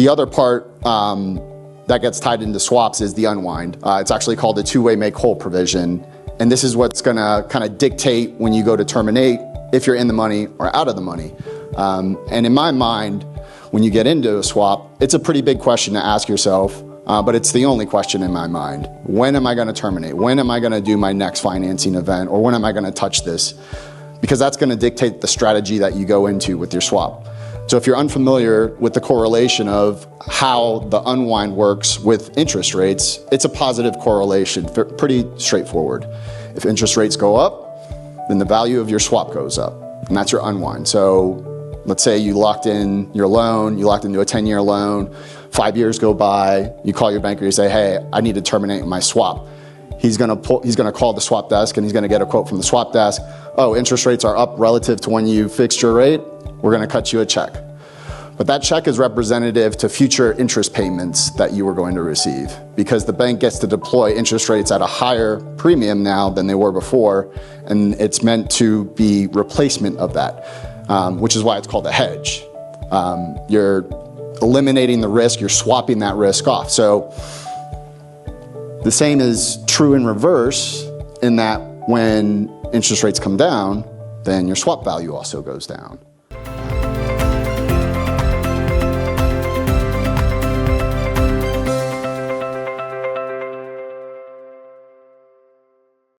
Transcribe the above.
The other part that gets tied into swaps is the unwind. It's actually called a two-way make-whole provision. And this is what's gonna kind of dictate when you go to terminate if you're in the money or out of the money. And in my mind, when you get into a swap, it's a pretty big question to ask yourself, but it's the only question in my mind. When am I gonna terminate? When am I gonna do my next financing event? Or when am I gonna touch this? Because that's gonna dictate the strategy that you go into with your swap. So if you're unfamiliar with the correlation of how the unwind works with interest rates, it's a positive correlation, pretty straightforward. If interest rates go up, then the value of your swap goes up, and that's your unwind. So let's say you locked in your loan, you locked into a 10-year loan, 5 years go by, you call your banker, you say, hey, I need to terminate my swap. He's gonna call the swap desk and he's gonna get a quote from the swap desk. Oh, interest rates are up relative to when you fixed your rate, we're gonna cut you a check. But that check is representative to future interest payments that you were going to receive, because the bank gets to deploy interest rates at a higher premium now than they were before, and it's meant to be replacement of that, which is why it's called a hedge. You're eliminating the risk, you're swapping that risk off. So the same is true in reverse, in that when interest rates come down, then your swap value also goes down.